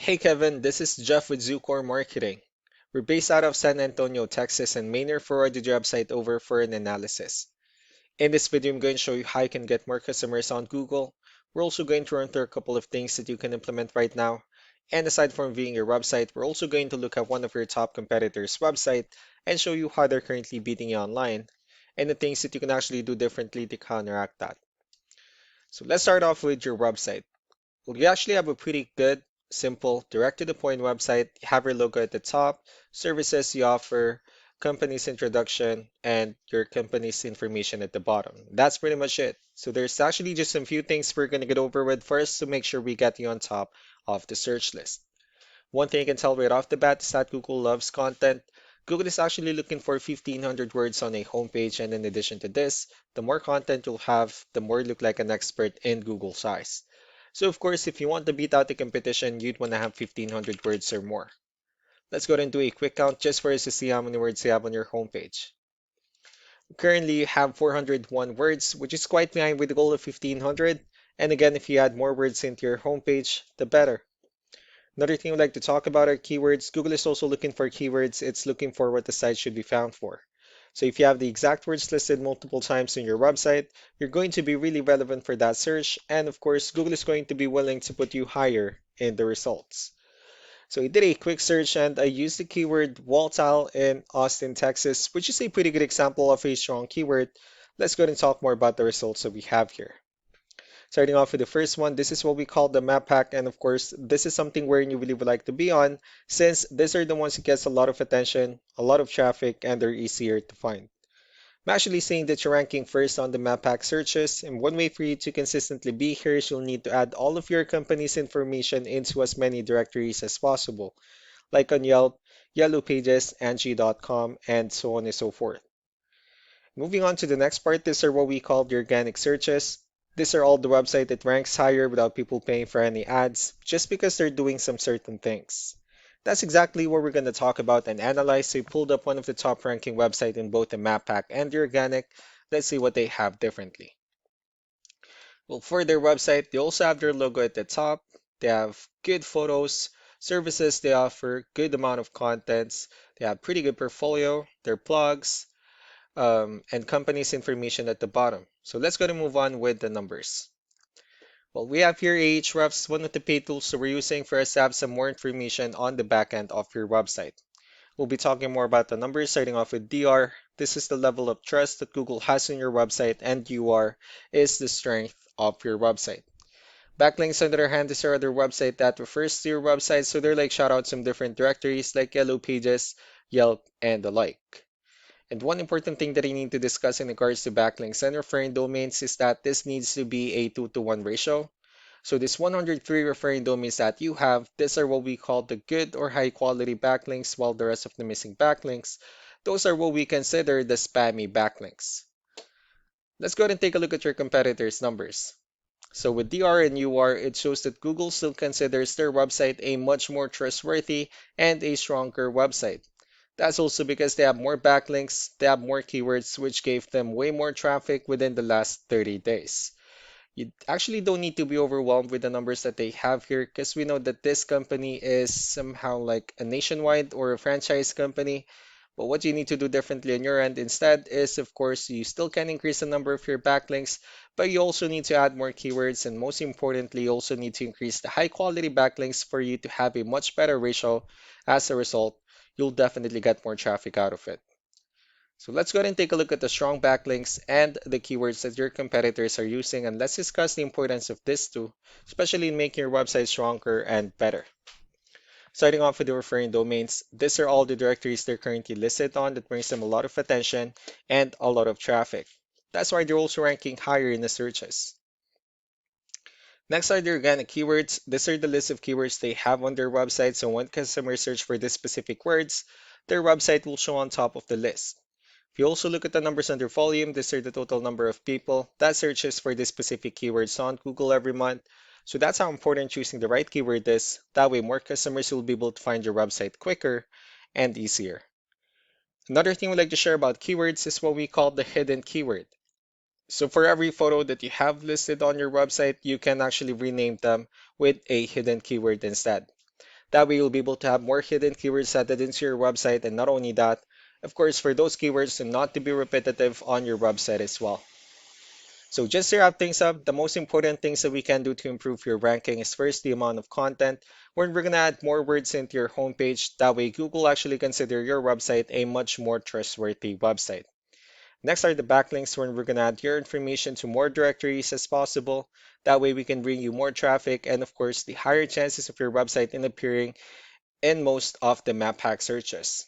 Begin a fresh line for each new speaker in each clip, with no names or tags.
Hey Kevin, this is Jeff with Zucore Marketing. We're based out of San Antonio, Texas, and mainly forwarded your website over for an analysis. In this video, I'm going to show you how you can get more customers on Google. We're also going to run through a couple of things that you can implement right now. And aside from viewing your website, we're also going to look at one of your top competitors' website and show you how they're currently beating you online and the things that you can actually do differently to counteract that. So let's start off with your website. Well, you actually have a pretty good, simple, direct-to-the-point website. You have your logo at the top, services you offer, company's introduction, and your company's information at the bottom. That's pretty much it. So there's actually just some few things we're going to get over with first to make sure we get you on top of the search list. One thing you can tell right off the bat is that Google loves content. Google is actually looking for 1,500 words on a homepage, and in addition to this, the more content you'll have, the more you look like an expert in Google's eyes. So of course, if you want to beat out the competition, you'd want to have 1,500 words or more. Let's go ahead and do a quick count just for us to see how many words you have on your homepage. Currently, you have 401 words, which is quite behind with the goal of 1,500. And again, if you add more words into your homepage, the better. Another thing I'd like to talk about are keywords. Google is also looking for keywords. It's looking for what the site should be found for. So if you have the exact words listed multiple times in your website, you're going to be really relevant for that search. And of course, Google is going to be willing to put you higher in the results. So I did a quick search and I used the keyword wall tile in Austin, Texas, which is a pretty good example of a strong keyword. Let's go ahead and talk more about the results that we have here. Starting off with the first one, this is what we call the map pack. And of course, this is something where you really would like to be on since these are the ones that gets a lot of attention, a lot of traffic, and they're easier to find. I'm actually saying that you're ranking first on the map pack searches. And one way for you to consistently be here is you'll need to add all of your company's information into as many directories as possible, like on Yelp, Yellow Pages, Angie.com, and so on and so forth. Moving on to the next part, these are what we call the organic searches. These are all the website that ranks higher without people paying for any ads, just because they're doing some certain things. That's exactly what we're going to talk about and analyze. So we pulled up one of the top ranking websites in both the map pack and the organic. Let's see what they have differently. Well, for their website, they also have their logo at the top. They have good photos, services they offer, good amount of contents. They have pretty good portfolio, their blogs, and company's information at the bottom. So let's go to move on with the numbers. Well, we have here Ahrefs, one of the paid tools that we're using for us to have some more information on the back end of your website. We'll be talking more about the numbers, starting off with DR. This is the level of trust that Google has in your website, and UR is the strength of your website. Backlinks, on the other hand, is our other website that refers to your website, so they're like shoutouts from different directories like Yellow Pages, Yelp, and the like. And one important thing that I need to discuss in regards to backlinks and referring domains is that this needs to be a 2-to-1 ratio. So this 103 referring domains that you have, these are what we call the good or high quality backlinks, while the rest of the missing backlinks, those are what we consider the spammy backlinks. Let's go ahead and take a look at your competitors' numbers. So with DR and UR, it shows that Google still considers their website a much more trustworthy and a stronger website. That's also because they have more backlinks, they have more keywords, which gave them way more traffic within the last 30 days. You actually don't need to be overwhelmed with the numbers that they have here because we know that this company is somehow like a nationwide or a franchise company. But what you need to do differently on your end instead is, of course, you still can increase the number of your backlinks, but you also need to add more keywords. And most importantly, you also need to increase the high quality backlinks for you to have a much better ratio. As a result, you'll definitely get more traffic out of it. So let's go ahead and take a look at the strong backlinks and the keywords that your competitors are using, and let's discuss the importance of this too, especially in making your website stronger and better. Starting off with the referring domains, these are all the directories they're currently listed on that brings them a lot of attention and a lot of traffic. That's why they're also ranking higher in the searches. Next are the organic keywords. These are the list of keywords they have on their website, so when customers search for these specific words, their website will show on top of the list. If you also look at the numbers under volume, these are the total number of people that searches for this specific keywords on Google every month. So that's how important choosing the right keyword is. That way more customers will be able to find your website quicker and easier. Another thing we'd like to share about keywords is what we call the hidden keyword. So for every photo that you have listed on your website, you can actually rename them with a hidden keyword instead. That way you'll be able to have more hidden keywords added into your website, and not only that, of course, for those keywords not to be repetitive on your website as well. So just to wrap things up, the most important things that we can do to improve your ranking is first the amount of content, where we're going to add more words into your homepage. That way Google actually consider your website a much more trustworthy website. Next are the backlinks, where we're going to add your information to more directories as possible. That way we can bring you more traffic and of course the higher chances of your website in appearing in most of the map hack searches.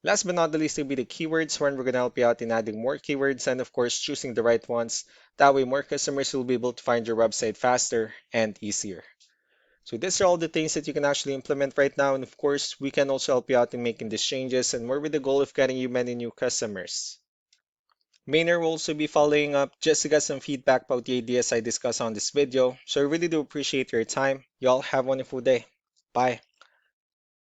Last but not the least will be the keywords, where we're going to help you out in adding more keywords and of course choosing the right ones. That way more customers will be able to find your website faster and easier. So these are all the things that you can actually implement right now, and of course we can also help you out in making these changes and more with the goal of getting you many new customers. Maynard will also be following up just to get some feedback about the ideas I discussed on this video. So I really do appreciate your time. Y'all have a wonderful day. Bye.